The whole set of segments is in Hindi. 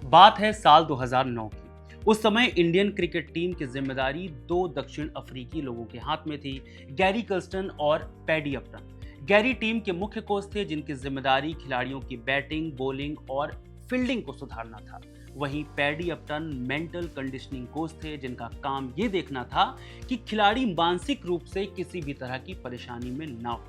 बात है साल 2009 की। उस समय इंडियन क्रिकेट टीम की जिम्मेदारी दो दक्षिण अफ्रीकी लोगों के हाथ में थी, गैरी कर्स्टन और पैडी अपटन। गैरी टीम के मुख्य कोच थे जिनकी जिम्मेदारी खिलाड़ियों की बैटिंग, बॉलिंग और फील्डिंग को सुधारना था। वहीं पैडी अपटन मेंटल कंडीशनिंग कोच थे जिनका काम ये देखना था कि खिलाड़ी मानसिक रूप से किसी भी तरह की परेशानी में ना हो।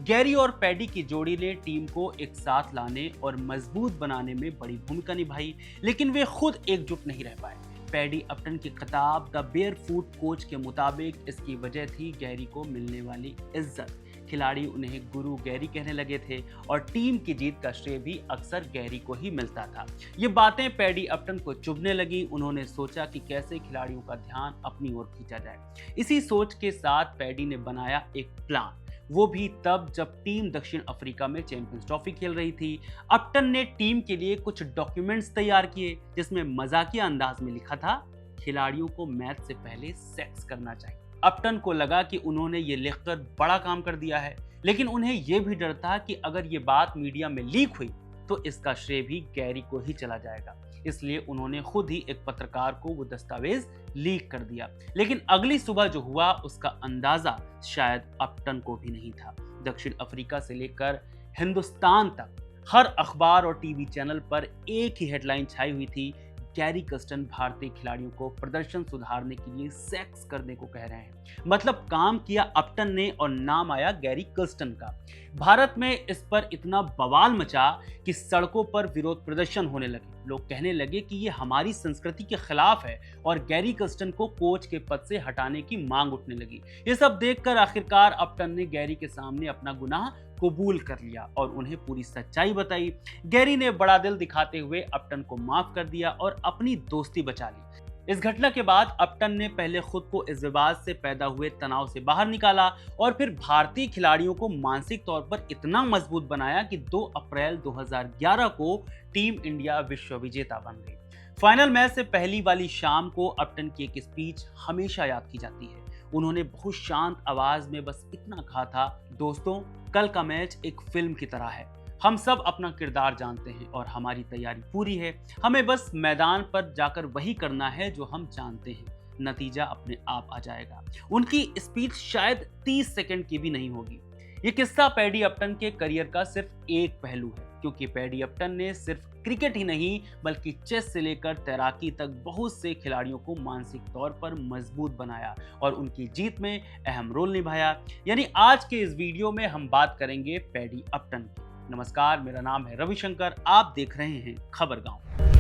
गैरी और पैडी की जोड़ी ने टीम को एक साथ लाने और मजबूत बनाने में बड़ी भूमिका निभाई, लेकिन वे खुद एकजुट नहीं रह पाए। पैडी अपटन की किताब द बेयरफुट कोच के मुताबिक इसकी वजह थी गैरी को मिलने वाली इज्जत। खिलाड़ी उन्हें गुरु गैरी कहने लगे थे और टीम की जीत का श्रेय भी अक्सर गैरी को ही मिलता था। ये बातें पैडी अपटन को चुभने लगी। उन्होंने सोचा कि कैसे खिलाड़ियों का ध्यान अपनी ओर खींचा जाए। इसी सोच के साथ पैडी ने बनाया एक प्लान, वो भी तब जब टीम दक्षिण अफ्रीका में चैंपियंस ट्रॉफी खेल रही थी। अपटन ने टीम के लिए कुछ डॉक्यूमेंट्स तैयार किए जिसमें मजाकिया अंदाज में लिखा था, खिलाड़ियों को मैच से पहले सेक्स करना चाहिए। अपटन को लगा कि उन्होंने ये लिखकर बड़ा काम कर दिया है, लेकिन उन्हें यह भी डर था कि अगर ये बात मीडिया में लीक हुई तो इसका श्रेय भी गैरी को ही चला जाएगा। इसलिए उन्होंने खुद ही एक पत्रकार को वो दस्तावेज लीक कर दिया। लेकिन अगली सुबह जो हुआ उसका अंदाजा शायद अपटन को भी नहीं था। दक्षिण अफ्रीका से लेकर हिंदुस्तान तक हर अखबार और टीवी चैनल पर एक ही हेडलाइन छाई हुई थी, गैरी कर्स्टन भारतीय खिलाड़ियों को प्रदर्शन सुधारने के लिए सेक्स करने को कह रहे हैं। मतलब काम किया अपटन ने और नाम आया गैरी कर्स्टन का। भारत में इस पर इतना बवाल मचा कि सड़कों पर विरोध प्रदर्शन होने लगे। लोग कहने लगे कि ये हमारी संस्कृति के खिलाफ है और गैरी कर्स्टन को कोच के पद से हटाने की मांग उठने लगी। ये सब देखकर आखिरकार अपटन ने गैरी के सामने अपना गुनाह कबूल कर लिया और उन्हें पूरी सच्चाई बताई। गैरी ने बड़ा दिल दिखाते हुए अपटन को माफ कर दिया और अपनी दोस्ती बचा ली। इस घटना के बाद अपटन ने पहले खुद को इस विवाद से पैदा हुए तनाव से बाहर निकाला और फिर भारतीय खिलाड़ियों को मानसिक तौर पर इतना मजबूत बनाया कि 2 अप्रैल 2011 को टीम इंडिया विश्व विजेता बन गई। फाइनल मैच से पहली वाली शाम को अपटन की एक स्पीच हमेशा याद की जाती है। उन्होंने बहुत शांत आवाज में बस इतना कहा था, दोस्तों कल का मैच एक फिल्म की तरह है। हम सब अपना किरदार जानते हैं और हमारी तैयारी पूरी है। हमें बस मैदान पर जाकर वही करना है जो हम जानते हैं। नतीजा अपने आप आ जाएगा। उनकी स्पीच शायद 30 सेकंड की भी नहीं होगी। ये किस्सा पैडी अपटन के करियर का सिर्फ एक पहलू है, क्योंकि पैडी अपटन ने सिर्फ क्रिकेट ही नहीं बल्कि चेस से लेकर तैराकी तक बहुत से खिलाड़ियों को मानसिक तौर पर मजबूत बनाया और उनकी जीत में अहम रोल निभाया। यानी आज के इस वीडियो में हम बात करेंगे पैडी अपटन की। नमस्कार, मेरा नाम है रविशंकर, आप देख रहे हैं Khabargaon.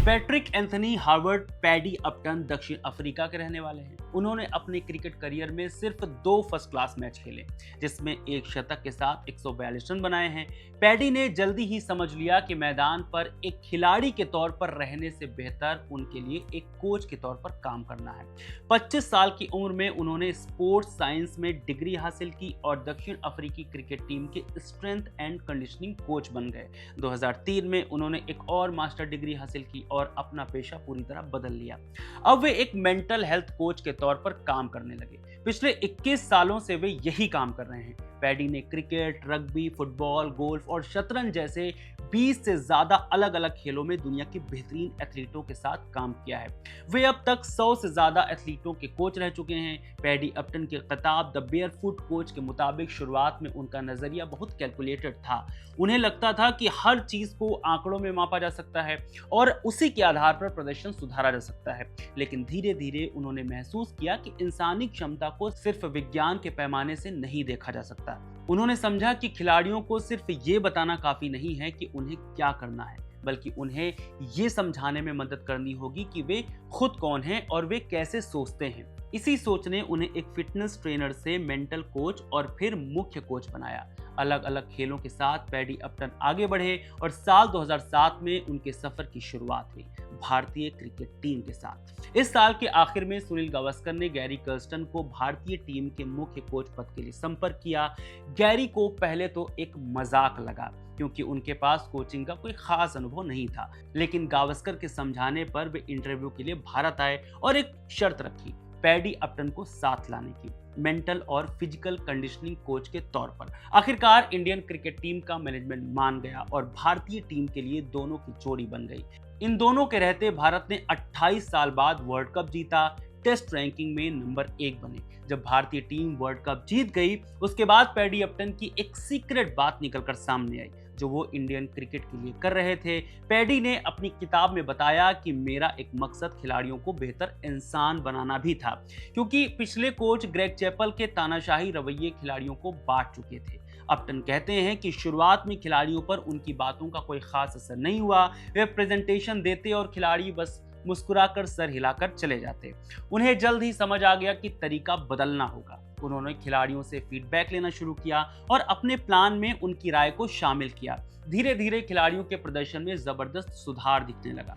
Patrick Anthony Harvard paddy अपटन दक्षिण अफ्रीका के रहने वाले हैं। उन्होंने अपने क्रिकेट करियर में सिर्फ 2 फर्स्ट क्लास मैच खेले, जिसमें एक शतक के साथ 142 रन बनाए हैं। पैडी ने जल्दी ही समझ लिया कि मैदान पर एक खिलाड़ी के तौर पर रहने से बेहतर उनके लिए एक कोच के तौर पर काम करना है। 25 साल की उम्र में उन्होंने स्पोर्ट्स साइंस में डिग्री हासिल की और दक्षिण अफ्रीकी क्रिकेट टीम के स्ट्रेंथ एंड कंडीशनिंग कोच बन गए। 2003 में उन्होंने एक और मास्टर डिग्री हासिल की और अपना पेशा पूरी तरह बदल लिया। अब वे एक मेंटल हेल्थ कोच के तौर पर काम करने लगे। पिछले 21 सालों से वे यही काम कर रहे हैं। पैडी ने क्रिकेट, रग्बी, फुटबॉल, गोल्फ और शतरंज जैसे 20 से ज्यादा अलग अलग खेलों में दुनिया के बेहतरीन एथलीटों के साथ काम किया है। वे अब तक 100 से ज्यादा एथलीटों के कोच रह चुके हैं। पैडी अपटन की किताब द बेयरफुट कोच के मुताबिक शुरुआत में उनका नजरिया बहुत कैलकुलेटेड था। उन्हें लगता था कि हर चीज को आंकड़ों में मापा जा सकता है और उसी के आधार पर प्रदर्शन सुधारा जा सकता है। लेकिन धीरे धीरे उन्होंने महसूस किया कि इंसानी क्षमता को सिर्फ विज्ञान के पैमाने से नहीं देखा जा सकता। उन्होंने समझा कि खिलाड़ियों को सिर्फ ये बताना काफी नहीं है कि उन्हें क्या करना है, बल्कि उन्हें ये समझाने में मदद करनी होगी कि वे खुद कौन हैं और वे कैसे सोचते हैं। इसी सोच ने उन्हें एक फिटनेस ट्रेनर से मेंटल कोच और फिर मुख्य कोच बनाया। अलग अलग खेलों के साथ पैडी अपटन आगे बढ़े और साल 2007 में उनके सफर की शुरुआत हुई भारतीय क्रिकेट टीम के साथ। इस साल के आखिर में सुनील गावस्कर ने गैरी कर्स्टन को भारतीय टीम के मुख्य कोच पद के लिए संपर्क किया। गैरी को पहले तो एक मजाक लगा क्योंकि उनके पास कोचिंग का कोई खास अनुभव नहीं था, लेकिन गावस्कर के समझाने पर वे इंटरव्यू के लिए भारत आए और एक शर्त रखी, पैडी अपटन को साथ लाने की, मेंटल और फिजिकल कंडीशनिंग कोच के तौर पर। आखिरकार इंडियन क्रिकेट टीम का मैनेजमेंट मान गया और भारतीय टीम के लिए दोनों की जोड़ी बन गई। इन दोनों के रहते भारत ने 28 साल बाद वर्ल्ड कप जीता, टेस्ट रैंकिंग में नंबर 1 बने। जब भारतीय टीम वर्ल्ड कप जीत गई, उसके बाद पैडी अपटन की एक सीक्रेट बात निकलकर सामने आई जो वो इंडियन क्रिकेट के लिए कर रहे थे। पैडी ने अपनी किताब में बताया कि मेरा एक मकसद खिलाड़ियों को बेहतर इंसान बनाना भी था, क्योंकि पिछले कोच ग्रेग चैपल के तानाशाही रवैये खिलाड़ियों को बांट चुके थे। अपटन कहते हैं कि शुरुआत में खिलाड़ियों पर उनकी बातों का कोई खास असर नहीं हुआ। वे प्रेजेंटेशन देते और खिलाड़ी बस मुस्कुराकर सर हिलाकर चले जाते। उन्हें जल्द ही समझ आ गया कि तरीका बदलना होगा। उन्होंने खिलाड़ियों से फीडबैक लेना शुरू किया और अपने प्लान में उनकी राय को शामिल किया। धीरे धीरे खिलाड़ियों के प्रदर्शन में जबरदस्त सुधार दिखने लगा।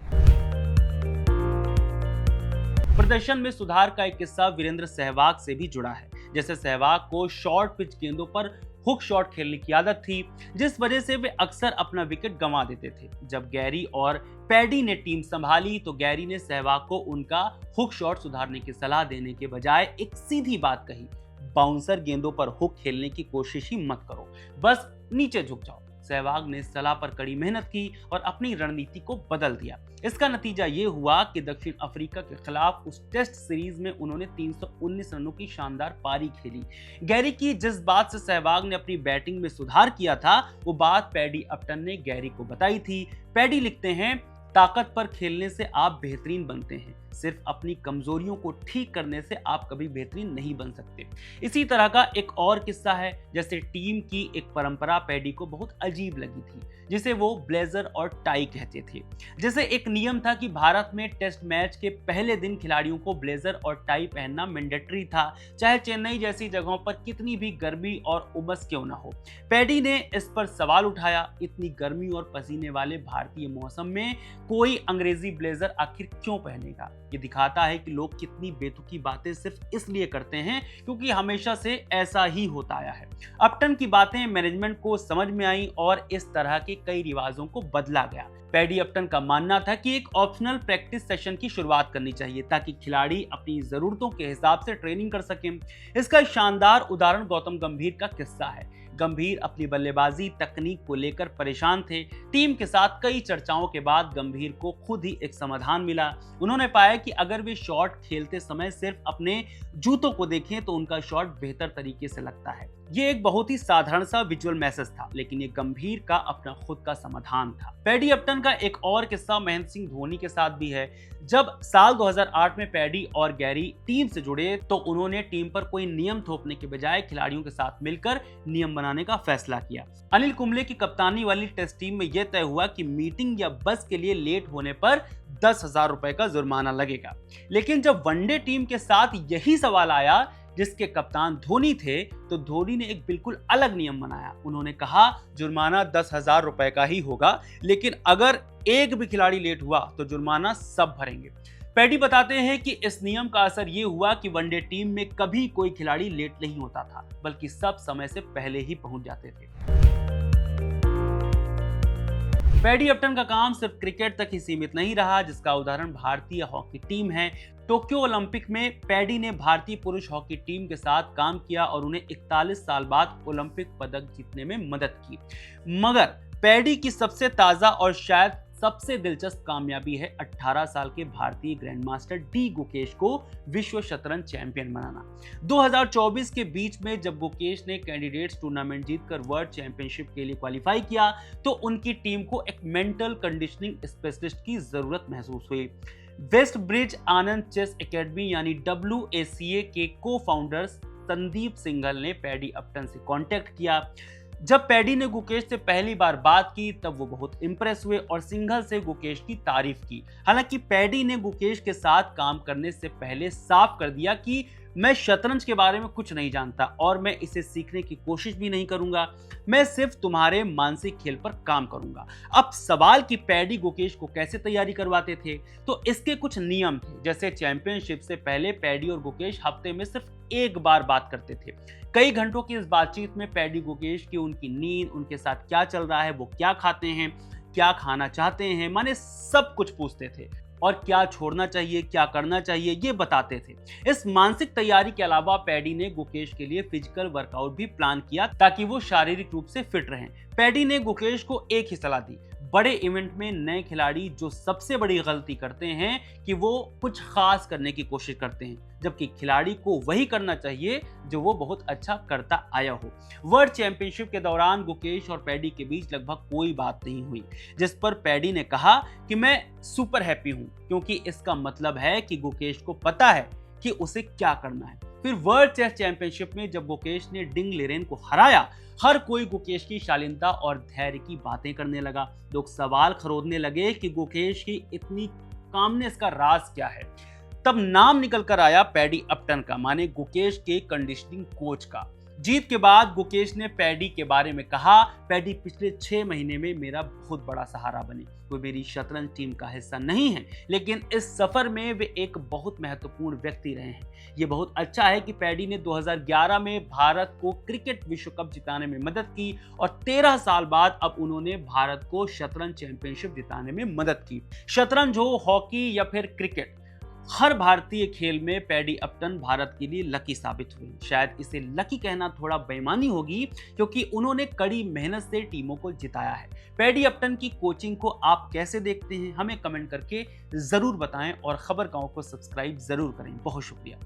प्रदर्शन में सुधार का एक किस्सा वीरेंद्र सहवाग से भी जुड़ा है। जैसे सहवाग को शॉर्ट पिच गेंदों पर हुक शॉट खेलने की आदत थी, जिस वजह से वे अक्सर अपना विकेट गंवा देते थे। जब गैरी और पैडी ने टीम संभाली तो गैरी ने सहवाग को उनका हुक शॉट सुधारने की सलाह देने के बजाय एक सीधी बात कही, बाउंसर गेंदों पर हुक खेलने की कोशिश ही मत करो, बस नीचे झुक जाओ। सहवाग ने सलाह पर कड़ी मेहनत की और अपनी रणनीति को बदल दिया। इसका नतीजा ये हुआ कि दक्षिण अफ्रीका के खिलाफ उस टेस्ट सीरीज में उन्होंने 319 रनों की शानदार पारी खेली। गैरी की जिस बात से सहवाग ने अपनी बैटिंग में सुधार किया था, वो बात पैडी अपटन ने गैरी को बताई थी। पैडी लिखते हैं, ताकत पर खेलने से आप बेहतरीन बनते हैं, सिर्फ अपनी कमजोरियों को ठीक करने से आप कभी बेहतरीन नहीं बन सकते। इसी तरह का एक और किस्सा है। जैसे टीम की एक परंपरा पैडी को बहुत अजीब लगी थी, जिसे वो ब्लेजर और टाई कहते थे। जैसे एक नियम था कि भारत में टेस्ट मैच के पहले दिन खिलाड़ियों को ब्लेजर और टाई पहनना मैंडेटरी था, चाहे चेन्नई जैसी जगहों पर कितनी भी गर्मी और उमस क्यों ना हो। पैडी ने इस पर सवाल उठाया, इतनी गर्मी और पसीने वाले भारतीय मौसम में कोई अंग्रेजी ब्लेजर आखिर क्यों पहनेगा? ये दिखाता है कि लोग कितनी बेतुकी बातें सिर्फ इसलिए करते हैं क्योंकि हमेशा से ऐसा ही होता आया है। अपटन की बातें मैनेजमेंट को समझ में आई और इस तरह के कई रिवाजों को बदला गया। पैडी अपटन का मानना था कि एक ऑप्शनल प्रैक्टिस सेशन की शुरुआत करनी चाहिए ताकि खिलाड़ी अपनी जरूरतों के हिसाब से ट्रेनिंग कर सकें। इसका शानदार उदाहरण गौतम गंभीर का किस्सा है। गंभीर अपनी बल्लेबाजी तकनीक को लेकर परेशान थे। टीम के साथ कई चर्चाओं के बाद गंभीर को खुद ही एक समाधान मिला। उन्होंने पाया कि अगर वे शॉट खेलते समय सिर्फ अपने जूतों को देखें तो उनका शॉट बेहतर तरीके से लगता है। ये एक बहुत ही साधारण सा विजुअल मैसेज था, लेकिन ये गंभीर का अपना खुद का समाधान था। पैडी अपटन का एक और किस्सा महेंद्र सिंह धोनी के साथ भी है। जब साल 2008 में पैडी और गैरी टीम से जुड़े तो उन्होंने टीम पर कोई नियम थोपने के बजाय खिलाड़ियों के साथ मिलकर नियम बनाने का फैसला किया। अनिल कुंबले की कप्तानी वाली टेस्ट टीम में यह तय हुआ कि मीटिंग या बस के लिए लेट होने पर 10,000 रुपए का जुर्माना लगेगा। लेकिन जब वनडे टीम के साथ यही सवाल आया, जिसके कप्तान धोनी थे, तो धोनी ने एक बिल्कुल अलग नियम बनाया। उन्होंने कहा जुर्माना 10,000 रुपए का ही होगा, लेकिन अगर एक भी खिलाड़ी लेट हुआ तो जुर्माना सब भरेंगे। पैडी बताते हैं कि इस नियम का असर ये हुआ कि वनडे टीम में कभी कोई खिलाड़ी लेट नहीं होता था, बल्कि सब समय से पहले ही पहुंच जाते थे। पैडी अपटन का काम सिर्फ क्रिकेट तक ही सीमित नहीं रहा, जिसका उदाहरण भारतीय हॉकी टीम है। टोक्यो ओलंपिक में पैडी ने भारतीय पुरुष हॉकी टीम के साथ काम किया और उन्हें 41 साल बाद ओलंपिक पदक जीतने में मदद की। मगर पैडी की सबसे ताजा और शायद सबसे दिलचस्प कामयाबी है 18 साल के भारतीय ग्रैंडमास्टर डी गुकेश को विश्व शतरंज चैंपियन बनाना। 2024 के बीच में जब गुकेश ने कैंडिडेट्स टूर्नामेंट जीतकर वर्ल्ड चैंपियनशिप के लिए क्वालिफाई किया तो उनकी टीम को एक मेंटल कंडीशनिंग स्पेशलिस्ट की जरूरत महसूस हुई। वेस्ट ब्रिज आनंद चेस एकेडमी यानी WACA के को फाउंडर्स संदीप सिंघल ने पैडी अपटन से कांटेक्ट किया। जब पैडी ने गुकेश से पहली बार बात की तब वो बहुत इंप्रेस हुए और सिंघल से गुकेश की तारीफ की। हालांकि पैडी ने गुकेश के साथ काम करने से पहले साफ कर दिया कि मैं शतरंज के बारे में कुछ नहीं जानता और मैं इसे सीखने की कोशिश भी नहीं करूंगा, मैं सिर्फ तुम्हारे मानसिक खेल पर काम करूंगा। अब सवाल कि पैडी गुकेश को कैसे तैयारी करवाते थे, तो इसके कुछ नियम थे। जैसे चैंपियनशिप से पहले पैडी और गुकेश हफ्ते में सिर्फ एक बार बात करते थे। कई घंटों की इस बातचीत में पैडी गुकेश की उनकी नींद, उनके साथ क्या चल रहा है, वो क्या खाते हैं, क्या खाना चाहते हैं, माने सब कुछ पूछते थे। और क्या छोड़ना चाहिए, क्या करना चाहिए, ये बताते थे। इस मानसिक तैयारी के अलावा पैडी ने गुकेश के लिए फिजिकल वर्कआउट भी प्लान किया ताकि वो शारीरिक रूप से फिट रहें। पैडी ने गुकेश को एक ही सलाह दी, बड़े इवेंट में नए खिलाड़ी जो सबसे बड़ी गलती करते हैं कि वो कुछ खास करने की कोशिश करते हैं, जबकि खिलाड़ी को वही करना चाहिए जो वो बहुत अच्छा करता आया हो। वर्ल्ड चैंपियनशिप के दौरान गुकेश और पैडी के बीच लगभग कोई बात नहीं हुई, जिस पर पैडी ने कहा कि मैं सुपर हैप्पी हूं, क्योंकि इसका मतलब है कि गुकेश को पता है कि उसे क्या करना है। फिर वर्ल्ड चेस चैंपियनशिप में जब गुकेश ने डिंग लिरेन को हराया, हर कोई गुकेश की शालीनता और धैर्य की बातें करने लगा। लोग सवाल खरोदने लगे कि गुकेश की इतनी कामनेस का राज क्या है। तब नाम निकल कर आया पैडी अपटन का, माने गुकेश के कंडीशनिंग कोच का। जीत के बाद गुकेश ने पैडी के बारे में कहा, पैडी पिछले 6 महीने में मेरा बहुत बड़ा सहारा बने। वो मेरी शतरंज टीम का हिस्सा नहीं है, लेकिन इस सफर में वे एक बहुत महत्वपूर्ण व्यक्ति रहे हैं। ये बहुत अच्छा है कि पैडी ने 2011 में भारत को क्रिकेट विश्व कप जिताने में मदद की और 13 साल बाद अब उन्होंने भारत को शतरंज चैंपियनशिप जिताने में मदद की। शतरंज हो, हॉकी या फिर क्रिकेट, हर भारतीय खेल में पैडी अपटन भारत के लिए लकी साबित हुए। शायद इसे लकी कहना थोड़ा बेईमानी होगी, क्योंकि उन्होंने कड़ी मेहनत से टीमों को जिताया है। पैडी अपटन की कोचिंग को आप कैसे देखते हैं, हमें कमेंट करके जरूर बताएं और खबर गांव को सब्सक्राइब जरूर करें। बहुत शुक्रिया।